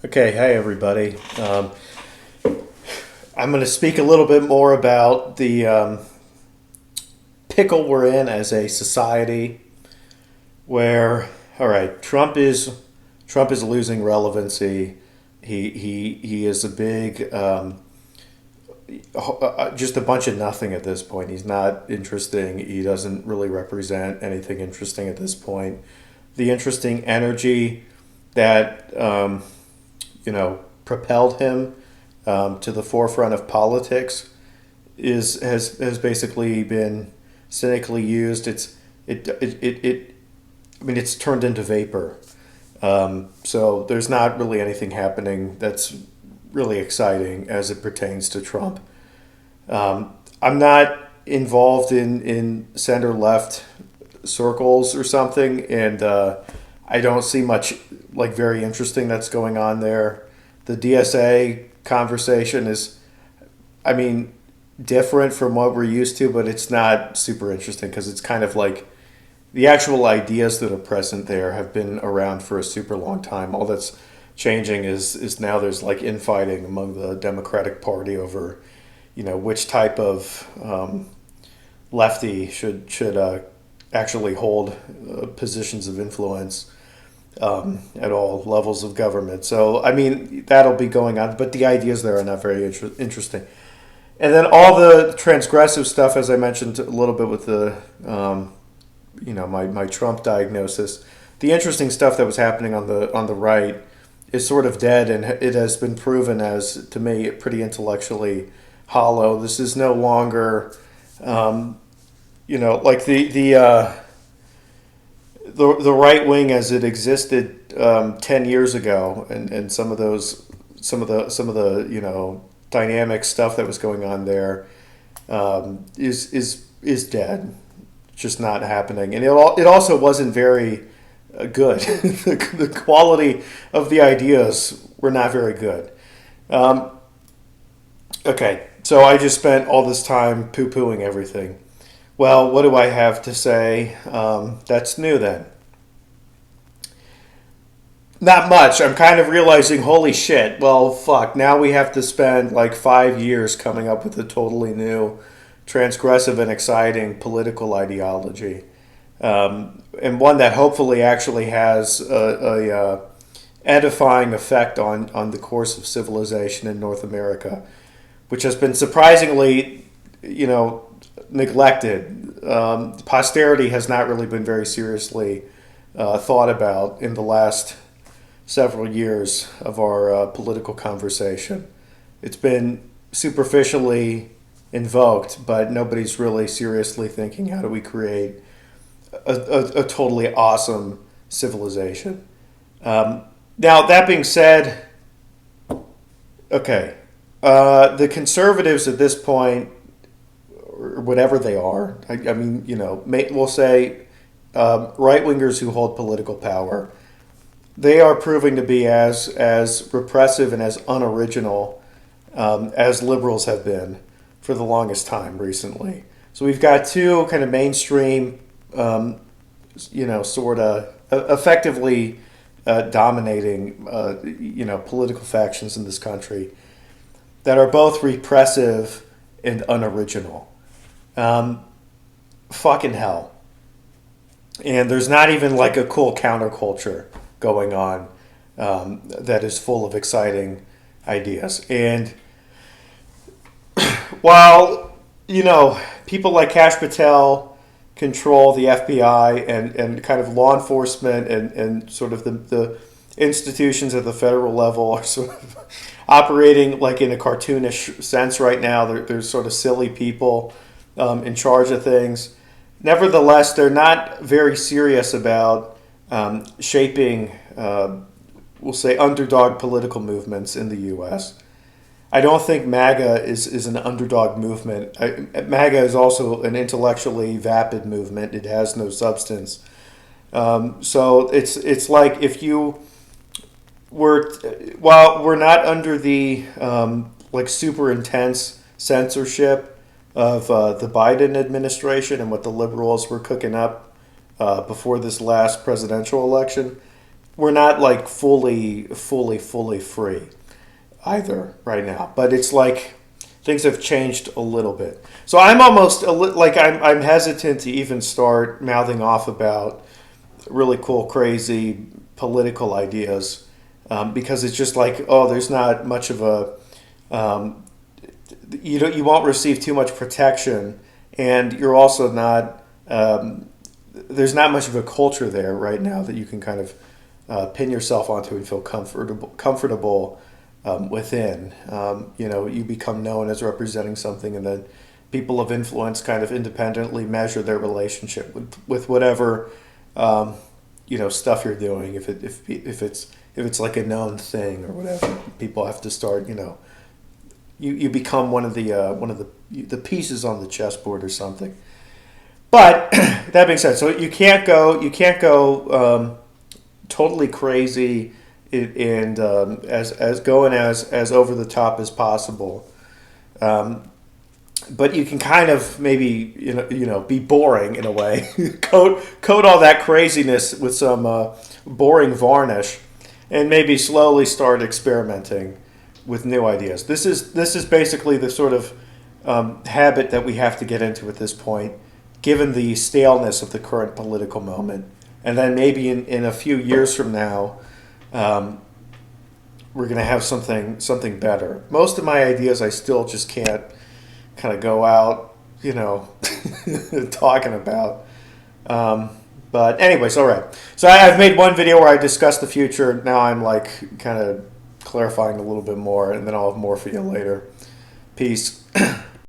Okay, hey everybody. I'm going to speak a little bit more about the pickle we're in as a society. Where, all right, Trump is losing relevancy. He is a big, just a bunch of nothing at this point. He's not interesting. He doesn't really represent anything interesting at this point. The interesting energy that propelled him to the forefront of politics has basically been cynically used. It's turned into vapor. So there's not really anything happening that's really exciting as it pertains to Trump. I'm not involved in center left circles or something, and I don't see much like very interesting that's going on there. The DSA conversation is, I mean, different from what we're used to, but it's not super interesting because it's kind of like the actual ideas that are present there have been around for a super long time. All that's changing is now there's like infighting among the Democratic Party over, which type of lefty should actually hold positions of influence at all levels of government. So, I mean, that'll be going on, but the ideas there are not very interesting. And then all the transgressive stuff, as I mentioned a little bit with the, my Trump diagnosis, the interesting stuff that was happening on the right is sort of dead, and it has been proven as, to me, pretty intellectually hollow. This is no longer, like the right wing as it existed 10 years ago, and some of the dynamic stuff that was going on there is dead, just not happening, and it also wasn't very good. The quality of the ideas were not very good. Okay, so I just spent all this time poo-pooing everything. Well, what do I have to say that's new then? Not much. I'm kind of realizing, holy shit, well, fuck, now we have to spend like 5 years coming up with a totally new, transgressive and exciting political ideology. And one that hopefully actually has a edifying effect on the course of civilization in North America, which has been surprisingly, neglected. Posterity has not really been very seriously thought about in the last several years of our political conversation. It's been superficially invoked, but nobody's really seriously thinking, how do we create a totally awesome civilization? Now, that being said, okay, the conservatives at this point, or whatever they are, we'll say right-wingers who hold political power, they are proving to be as repressive and as unoriginal as liberals have been for the longest time recently. So we've got two kind of mainstream, sort of effectively dominating, political factions in this country that are both repressive and unoriginal. Fucking hell. And there's not even like a cool counterculture going on that is full of exciting ideas. And while, people like Kash Patel control the FBI and kind of law enforcement and sort of the institutions at the federal level are sort of operating like in a cartoonish sense right now. There's sort of silly people in charge of things. Nevertheless, they're not very serious about shaping, we'll say, underdog political movements in the U.S. I don't think MAGA is an underdog movement. MAGA is also an intellectually vapid movement. It has no substance. So it's like if you while we're not under the like super intense censorship of the Biden administration and what the liberals were cooking up before this last presidential election, we're not like fully free either right now. But it's like things have changed a little bit. So I'm almost like I'm hesitant to even start mouthing off about really cool, crazy political ideas because it's just like, oh, there's not much of a you won't receive too much protection, and you're also not there's not much of a culture there right now that you can kind of pin yourself onto and feel comfortable within. You become known as representing something, and then people of influence kind of independently measure their relationship with whatever stuff you're doing. If it's like a known thing or whatever, people have to start. You become one of the pieces on the chessboard or something. But that being said, so you can't go totally crazy and as going as over the top as possible. But you can kind of maybe be boring in a way, coat all that craziness with some boring varnish, and maybe slowly start experimenting with new ideas. This is basically the sort of habit that we have to get into at this point, given the staleness of the current political moment. And then maybe in a few years from now, we're going to have something better. Most of my ideas I still just can't kind of go out, talking about. But anyways, all right. So I've made one video where I discussed the future. Now I'm like kind of clarifying a little bit more, and then I'll have more for you later. Peace.